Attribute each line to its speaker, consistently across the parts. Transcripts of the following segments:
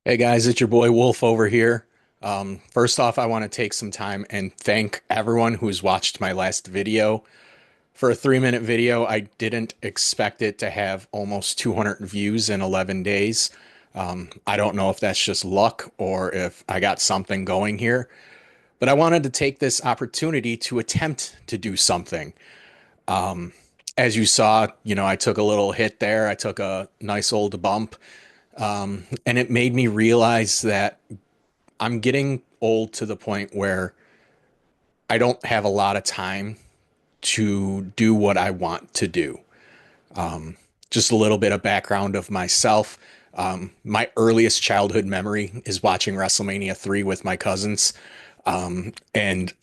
Speaker 1: Hey guys, it's your boy Wolf over here. First off, I want to take some time and thank everyone who's watched my last video. For a 3-minute video, I didn't expect it to have almost 200 views in 11 days. I don't know if that's just luck or if I got something going here, but I wanted to take this opportunity to attempt to do something. As you saw, I took a little hit there. I took a nice old bump, and it made me realize that I'm getting old to the point where I don't have a lot of time to do what I want to do. Just a little bit of background of myself. My earliest childhood memory is watching WrestleMania 3 with my cousins. And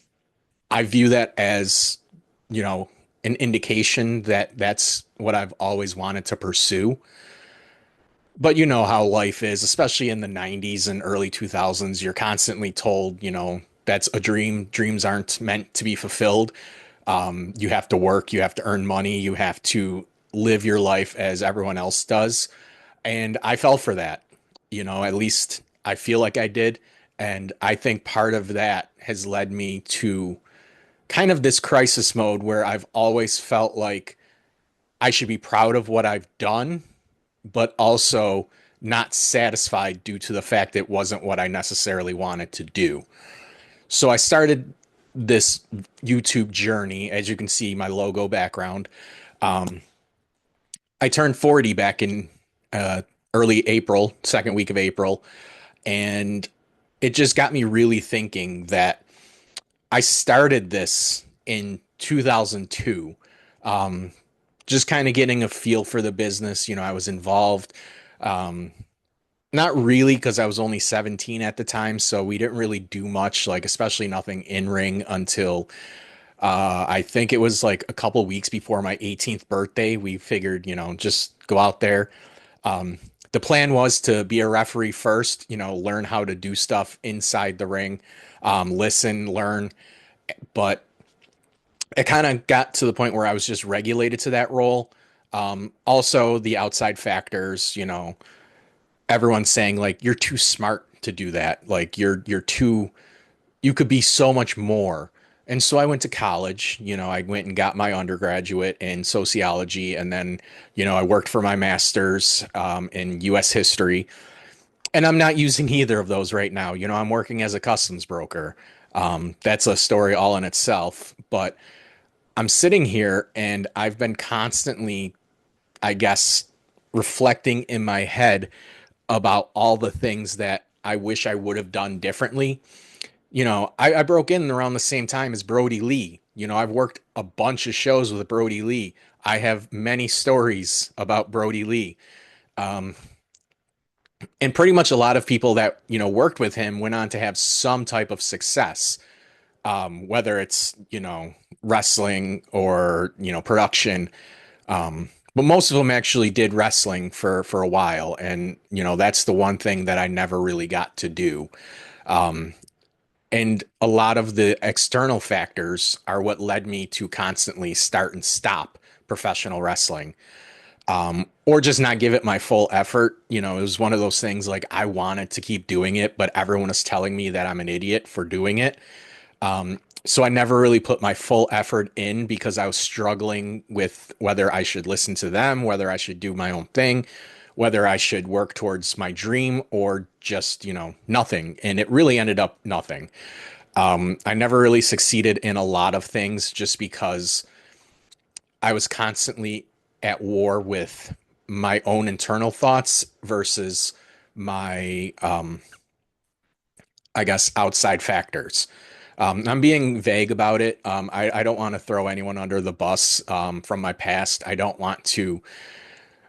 Speaker 1: I view that as, you know, an indication that that's what I've always wanted to pursue. But you know how life is, especially in the 90s and early 2000s. You're constantly told, that's a dream. Dreams aren't meant to be fulfilled. You have to work, you have to earn money, you have to live your life as everyone else does. And I fell for that. At least I feel like I did. And I think part of that has led me to kind of this crisis mode where I've always felt like I should be proud of what I've done, but also not satisfied due to the fact it wasn't what I necessarily wanted to do. So I started this YouTube journey. As you can see, my logo background. I turned 40 back in uh, early April, second week of April, and it just got me really thinking that I started this in 2002. Just kind of getting a feel for the business. I was involved. Um, Not really, because I was only 17 at the time, so we didn't really do much, like especially nothing in ring until I think it was like a couple weeks before my 18th birthday. We figured, just go out there. Um, the plan was to be a referee first, learn how to do stuff inside the ring, listen, learn, but it kind of got to the point where I was just regulated to that role. Also, the outside factors, everyone's saying like you're too smart to do that. Like you're too you could be so much more. And so I went to college, I went and got my undergraduate in sociology, and then, I worked for my master's in US history. And I'm not using either of those right now. I'm working as a customs broker. That's a story all in itself. But I'm sitting here and I've been constantly, I guess, reflecting in my head about all the things that I wish I would have done differently. I broke in around the same time as Brody Lee. I've worked a bunch of shows with Brody Lee. I have many stories about Brody Lee. And pretty much a lot of people that, worked with him went on to have some type of success, whether it's, wrestling or, production. But most of them actually did wrestling for a while. And, that's the one thing that I never really got to do. And a lot of the external factors are what led me to constantly start and stop professional wrestling, or just not give it my full effort. It was one of those things like I wanted to keep doing it, but everyone was telling me that I'm an idiot for doing it. So I never really put my full effort in because I was struggling with whether I should listen to them, whether I should do my own thing, whether I should work towards my dream or just, nothing. And it really ended up nothing. I never really succeeded in a lot of things just because I was constantly at war with my own internal thoughts versus my, I guess, outside factors. I'm being vague about it. I don't want to throw anyone under the bus from my past. I don't want to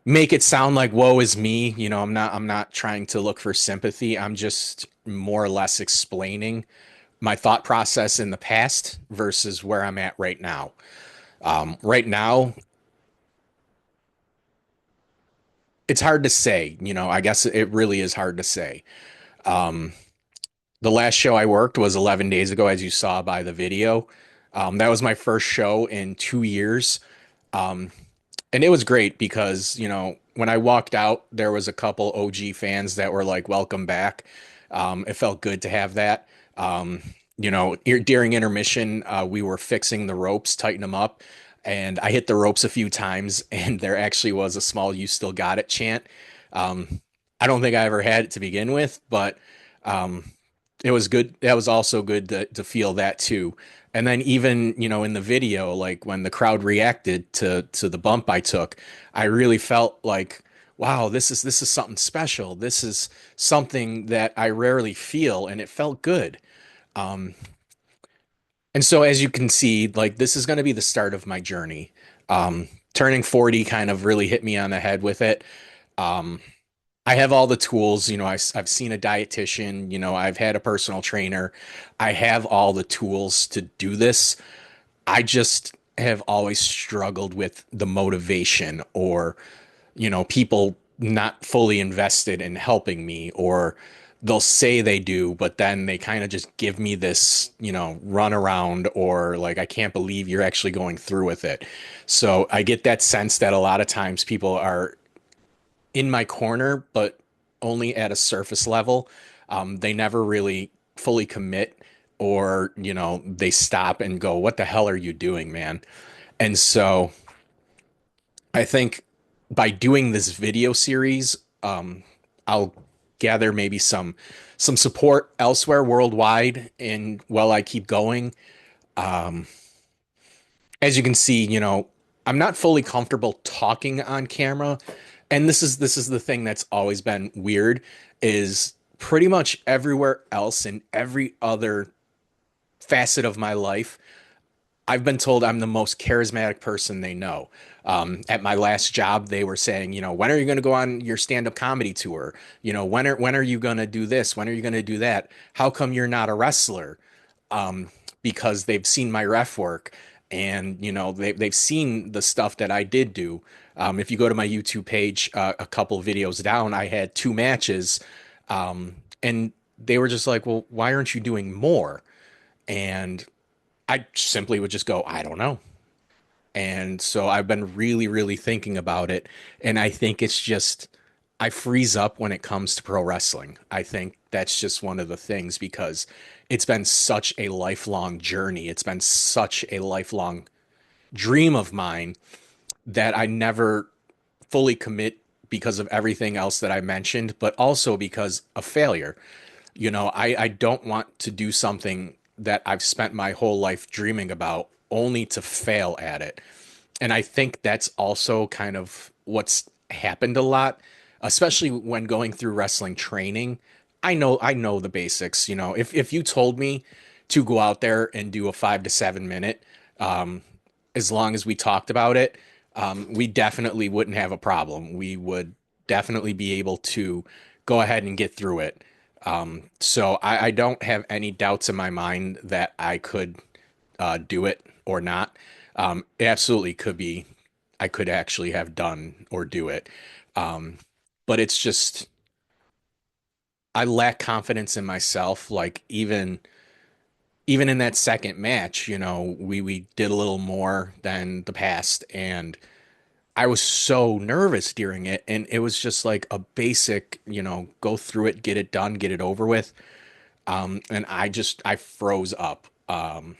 Speaker 1: make it sound like woe is me. I'm not trying to look for sympathy. I'm just more or less explaining my thought process in the past versus where I'm at right now. Right now, it's hard to say. I guess it really is hard to say. Um, the last show I worked was 11 days ago, as you saw by the video. That was my first show in 2 years. Um, And it was great because, when I walked out, there was a couple OG fans that were like, welcome back. It felt good to have that. Um, during intermission, we were fixing the ropes, tighten them up, and I hit the ropes a few times, and there actually was a small "You still got it" chant. I don't think I ever had it to begin with, but um, it was good. That was also good to feel that too. And then even, in the video, like when the crowd reacted to the bump I took, I really felt like, wow, this is something special. This is something that I rarely feel, and it felt good. Um, and so as you can see, like this is going to be the start of my journey. Turning 40 kind of really hit me on the head with it. Um, I have all the tools, I've seen a dietitian, I've had a personal trainer. I have all the tools to do this. I just have always struggled with the motivation or, people not fully invested in helping me, or they'll say they do, but then they kind of just give me this, run around, or like, I can't believe you're actually going through with it. So I get that sense that a lot of times people are in my corner, but only at a surface level. They never really fully commit, or, they stop and go, what the hell are you doing, man? And so I think by doing this video series, I'll gather maybe some support elsewhere worldwide, and while I keep going. Um, as you can see, I'm not fully comfortable talking on camera. And this is the thing that's always been weird, is pretty much everywhere else in every other facet of my life, I've been told I'm the most charismatic person they know. At my last job, they were saying, when are you going to go on your stand-up comedy tour? When are you going to do this? When are you going to do that? How come you're not a wrestler? Because they've seen my ref work, and they've seen the stuff that I did do. If you go to my YouTube page, a couple videos down, I had two matches, and they were just like, well, why aren't you doing more? And I simply would just go, I don't know. And so I've been really, really thinking about it. And I think it's just, I freeze up when it comes to pro wrestling. I think that's just one of the things, because it's been such a lifelong journey. It's been such a lifelong dream of mine that I never fully commit, because of everything else that I mentioned, but also because of failure. I don't want to do something that I've spent my whole life dreaming about only to fail at it. And I think that's also kind of what's happened a lot, especially when going through wrestling training. I know the basics. If you told me to go out there and do a 5 to 7 minute, um, as long as we talked about it, we definitely wouldn't have a problem. We would definitely be able to go ahead and get through it. So I don't have any doubts in my mind that I could do it or not. It absolutely could be, I could actually have done or do it. Um, but it's just, I lack confidence in myself. Like even in that second match, we did a little more than the past, and I was so nervous during it, and it was just like a basic, go through it, get it done, get it over with. And I froze up. And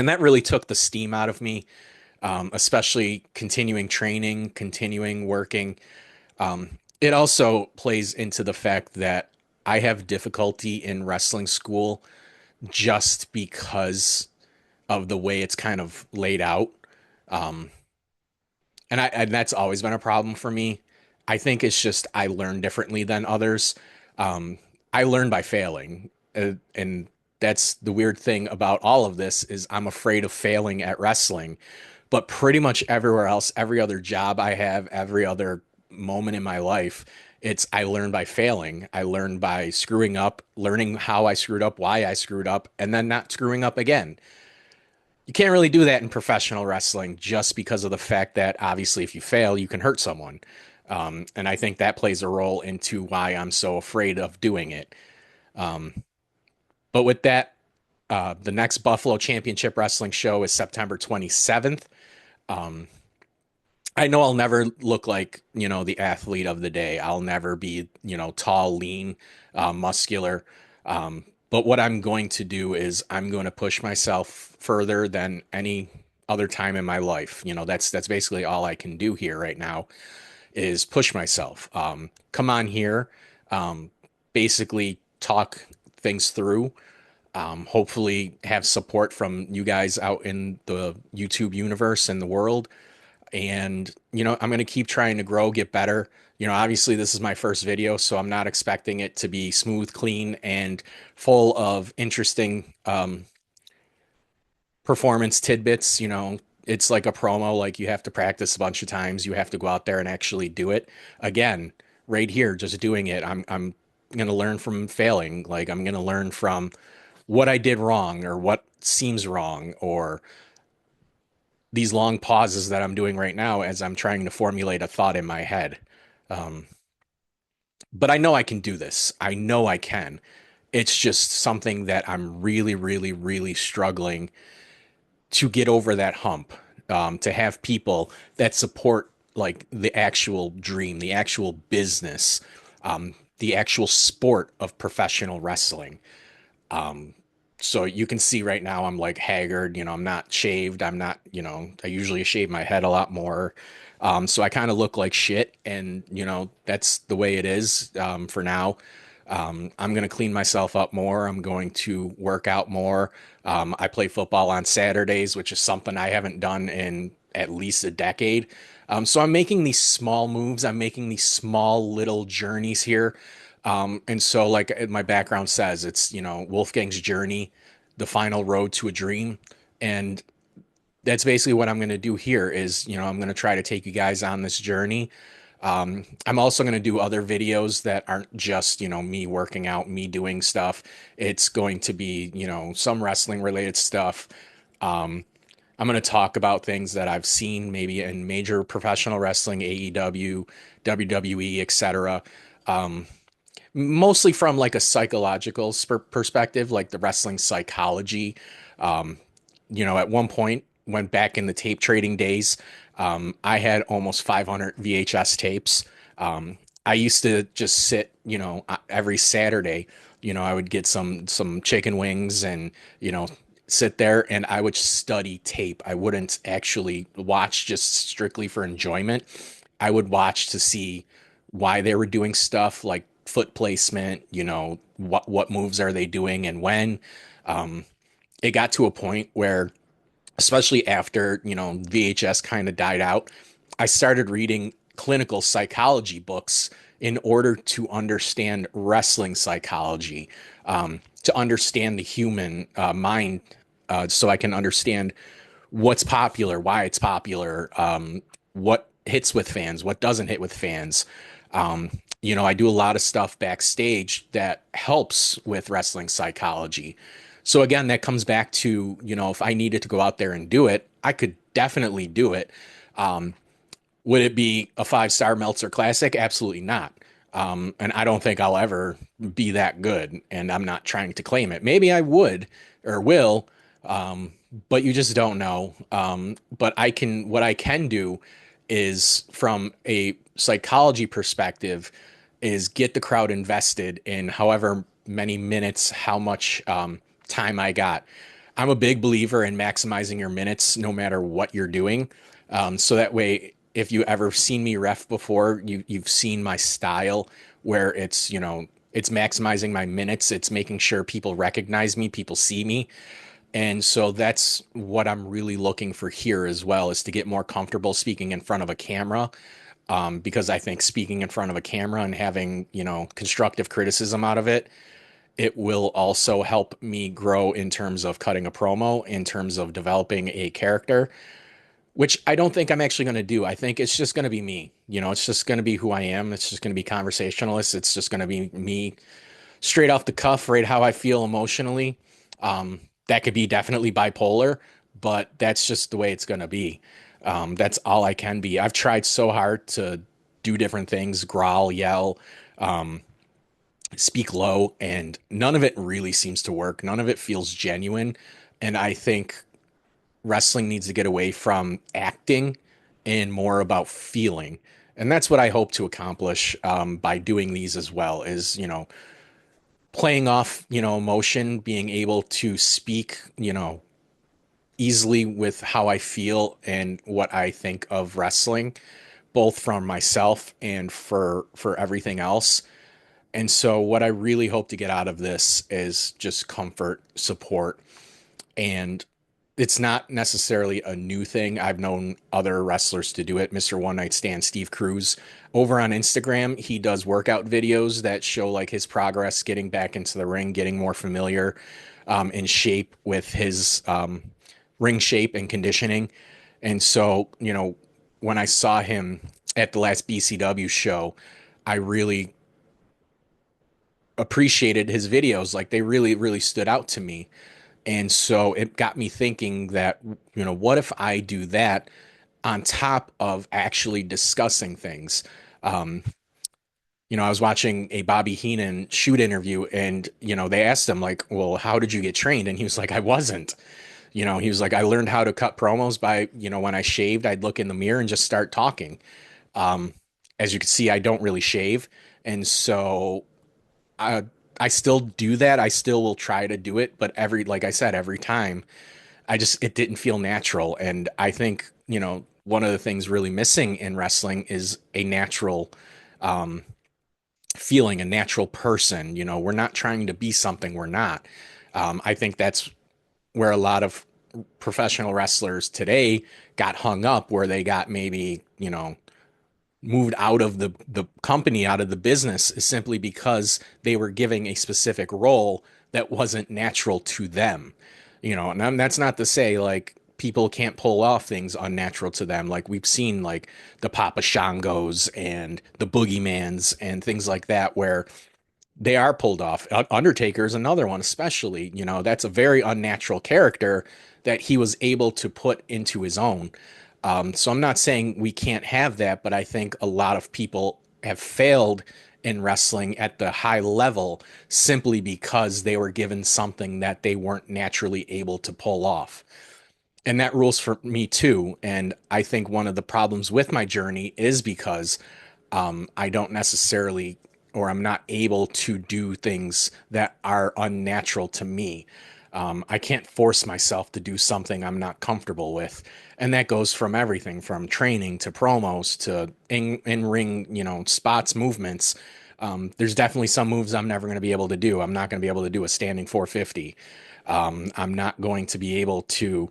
Speaker 1: that really took the steam out of me, especially continuing training, continuing working. It also plays into the fact that I have difficulty in wrestling school just because of the way it's kind of laid out. Um, and that's always been a problem for me. I think it's just I learn differently than others. Um, I learn by failing, and that's the weird thing about all of this, is I'm afraid of failing at wrestling. But pretty much everywhere else, every other job I have, every other moment in my life, it's I learn by failing. I learn by screwing up, learning how I screwed up, why I screwed up, and then not screwing up again. You can't really do that in professional wrestling, just because of the fact that obviously if you fail, you can hurt someone. And I think that plays a role into why I'm so afraid of doing it. Um, but with that, the next Buffalo Championship Wrestling show is September 27th. Um, I know I'll never look like, the athlete of the day. I'll never be, tall, lean, muscular. But what I'm going to do is I'm going to push myself further than any other time in my life. That's basically all I can do here right now is push myself. Come on here, um, basically talk things through. Hopefully have support from you guys out in the YouTube universe and the world. And, I'm going to keep trying to grow, get better. Obviously, this is my first video, so I'm not expecting it to be smooth, clean, and full of interesting performance tidbits. It's like a promo, like you have to practice a bunch of times. You have to go out there and actually do it. Again, right here, just doing it. I'm going to learn from failing. Like, I'm going to learn from what I did wrong or what seems wrong or these long pauses that I'm doing right now as I'm trying to formulate a thought in my head. Um, but I know I can do this. I know I can. It's just something that I'm really, really, really struggling to get over that hump. To have people that support like the actual dream, the actual business, the actual sport of professional wrestling. So you can see right now I'm like haggard, I'm not shaved. I'm not, I usually shave my head a lot more. So I kind of look like shit and, that's the way it is, for now. I'm going to clean myself up more. I'm going to work out more. I play football on Saturdays, which is something I haven't done in at least a decade. So I'm making these small moves. I'm making these small little journeys here. And so, like my background says, it's, Wolfgang's journey, the final road to a dream. And that's basically what I'm going to do here is, I'm going to try to take you guys on this journey. I'm also going to do other videos that aren't just, me working out, me doing stuff. It's going to be, some wrestling related stuff. I'm going to talk about things that I've seen maybe in major professional wrestling, AEW, WWE, etc. Mostly from like a psychological perspective, like the wrestling psychology. Um, at one point, went back in the tape trading days, I had almost 500 VHS tapes. I used to just sit, every Saturday, I would get some chicken wings and, sit there and I would study tape. I wouldn't actually watch just strictly for enjoyment. I would watch to see why they were doing stuff like foot placement, what moves are they doing and when. It got to a point where, especially after, VHS kind of died out, I started reading clinical psychology books in order to understand wrestling psychology, to understand the human mind, so I can understand what's popular, why it's popular, what hits with fans, what doesn't hit with fans. I do a lot of stuff backstage that helps with wrestling psychology. So again, that comes back to, if I needed to go out there and do it, I could definitely do it. Would it be a 5-star Meltzer Classic? Absolutely not. And I don't think I'll ever be that good. And I'm not trying to claim it. Maybe I would or will, but you just don't know. But what I can do is from a psychology perspective, is get the crowd invested in however many minutes, how much time I got. I'm a big believer in maximizing your minutes no matter what you're doing. So that way, if you ever seen me ref before, you've seen my style where it's, it's maximizing my minutes. It's making sure people recognize me, people see me. And so that's what I'm really looking for here as well, is to get more comfortable speaking in front of a camera. Because I think speaking in front of a camera and having, constructive criticism out of it, it will also help me grow in terms of cutting a promo, in terms of developing a character, which I don't think I'm actually going to do. I think it's just going to be me. It's just going to be who I am. It's just going to be conversationalist. It's just going to be me straight off the cuff, right how I feel emotionally. That could be definitely bipolar, but that's just the way it's going to be. That's all I can be. I've tried so hard to do different things, growl, yell, speak low, and none of it really seems to work. None of it feels genuine. And I think wrestling needs to get away from acting and more about feeling. And that's what I hope to accomplish by doing these as well, is, playing off, emotion, being able to speak, easily with how I feel and what I think of wrestling, both from myself and for everything else. And so what I really hope to get out of this is just comfort, support, and it's not necessarily a new thing. I've known other wrestlers to do it. Mr. One Night Stand, Steve Cruz, over on Instagram, he does workout videos that show like his progress getting back into the ring, getting more familiar in shape with his ring shape and conditioning. And so, when I saw him at the last BCW show, I really appreciated his videos. Like they really, really stood out to me. And so it got me thinking that, what if I do that on top of actually discussing things? Um, I was watching a Bobby Heenan shoot interview and, they asked him like, well, how did you get trained? And he was like, I wasn't. He was like, I learned how to cut promos by, when I shaved, I'd look in the mirror and just start talking. Um, as you can see, I don't really shave. And so I, I still do that. I still will try to do it, but like I said, every time it didn't feel natural. And I think, one of the things really missing in wrestling is a natural, um, feeling, a natural person. We're not trying to be something we're not. I think that's where a lot of professional wrestlers today got hung up, where they got maybe, moved out of the company, out of the business, is simply because they were giving a specific role that wasn't natural to them. And that's not to say like people can't pull off things unnatural to them. Like we've seen like the Papa Shangos and the Boogeymans and things like that, where they are pulled off. Undertaker is another one, especially. That's a very unnatural character that he was able to put into his own. So I'm not saying we can't have that, but I think a lot of people have failed in wrestling at the high level simply because they were given something that they weren't naturally able to pull off. And that rules for me too. And I think one of the problems with my journey is because I don't necessarily, or I'm not able to do things that are unnatural to me. I can't force myself to do something I'm not comfortable with. And that goes from everything from training to promos to in ring, spots, movements. There's definitely some moves I'm never going to be able to do. I'm not going to be able to do a standing 450. I'm not going to be able to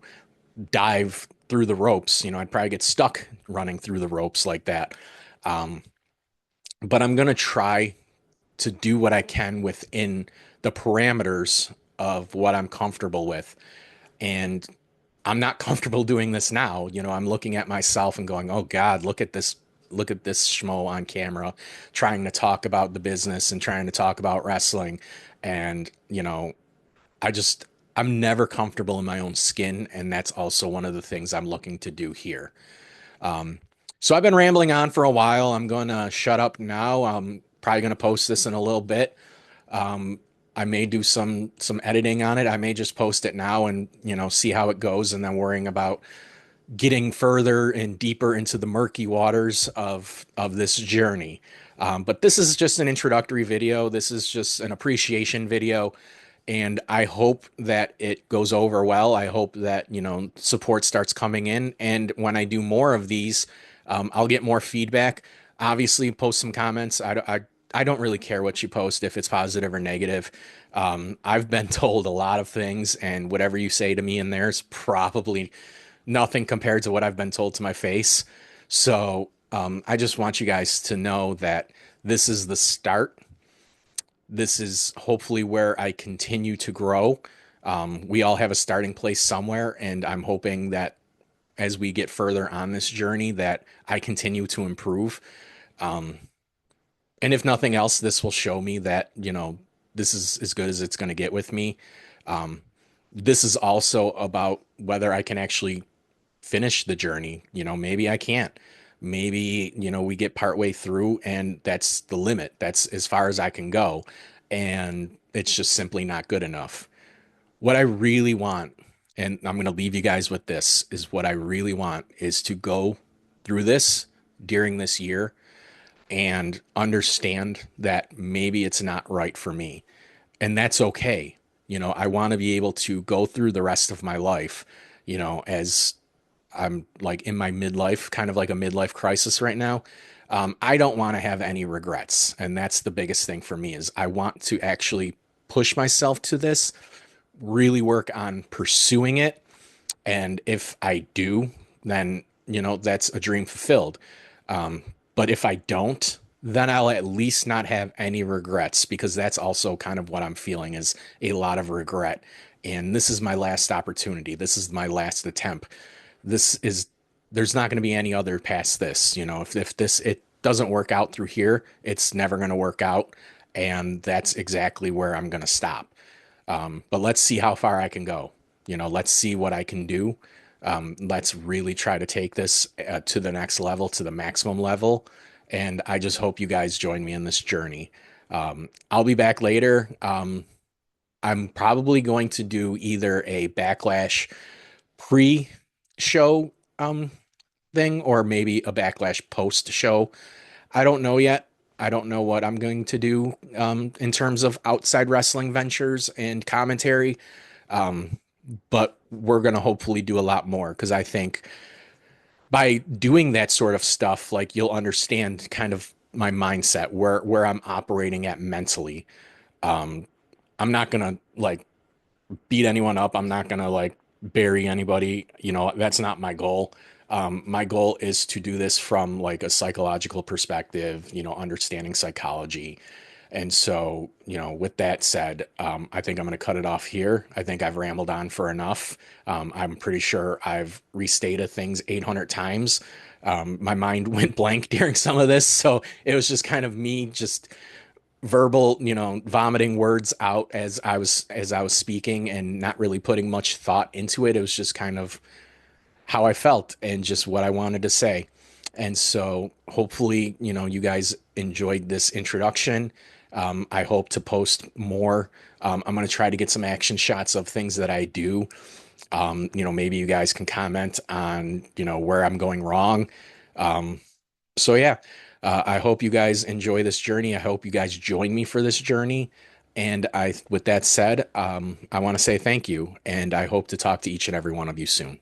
Speaker 1: dive through the ropes. I'd probably get stuck running through the ropes like that. Um, but I'm going to try to do what I can within the parameters of what I'm comfortable with. And I'm not comfortable doing this now. I'm looking at myself and going, "Oh God, look at this schmo on camera trying to talk about the business and trying to talk about wrestling." And, I just I'm never comfortable in my own skin, and that's also one of the things I'm looking to do here. Um, so I've been rambling on for a while. I'm going to shut up now. I'm probably going to post this in a little bit. Um, I may do some editing on it. I may just post it now and, see how it goes, and then worrying about getting further and deeper into the murky waters of this journey. But this is just an introductory video. This is just an appreciation video. And I hope that it goes over well. I hope that, support starts coming in. And when I do more of these, I'll get more feedback. Obviously, post some comments. I don't really care what you post, if it's positive or negative. I've been told a lot of things, and whatever you say to me in there is probably nothing compared to what I've been told to my face. So I just want you guys to know that this is the start. This is hopefully where I continue to grow. We all have a starting place somewhere, and I'm hoping that as we get further on this journey, that I continue to improve. Um, and if nothing else, this will show me that, this is as good as it's going to get with me. Um, this is also about whether I can actually finish the journey. Maybe I can't. Maybe, we get partway through and that's the limit. That's as far as I can go. And it's just simply not good enough. What I really want, and I'm going to leave you guys with this, is what I really want is to go through this during this year and understand that maybe it's not right for me. And that's okay. I want to be able to go through the rest of my life, as I'm like in my midlife, kind of like a midlife crisis right now. I don't want to have any regrets. And that's the biggest thing for me is I want to actually push myself to this, really work on pursuing it. And if I do, then, that's a dream fulfilled. But if I don't, then I'll at least not have any regrets because that's also kind of what I'm feeling is a lot of regret. And this is my last opportunity. This is my last attempt. This is, there's not going to be any other past this. If this, it doesn't work out through here, it's never going to work out. And that's exactly where I'm going to stop. But let's see how far I can go. Let's see what I can do. Let's really try to take this to the next level, to the maximum level. And I just hope you guys join me in this journey. I'll be back later. I'm probably going to do either a backlash pre-show thing or maybe a backlash post-show. I don't know yet. I don't know what I'm going to do in terms of outside wrestling ventures and commentary. Um, but we're going to hopefully do a lot more because I think by doing that sort of stuff, like you'll understand kind of my mindset, where I'm operating at mentally. Um, I'm not gonna like beat anyone up. I'm not gonna like bury anybody. That's not my goal. My goal is to do this from like a psychological perspective, understanding psychology. And so, with that said, I think I'm going to cut it off here. I think I've rambled on for enough. I'm pretty sure I've restated things 800 times. My mind went blank during some of this. So it was just kind of me just verbal, vomiting words out as I was speaking and not really putting much thought into it. It was just kind of how I felt and just what I wanted to say. And so hopefully, you guys enjoyed this introduction. I hope to post more. I'm going to try to get some action shots of things that I do. Maybe you guys can comment on, where I'm going wrong. So yeah, I hope you guys enjoy this journey. I hope you guys join me for this journey. With that said, I want to say thank you, and I hope to talk to each and every one of you soon.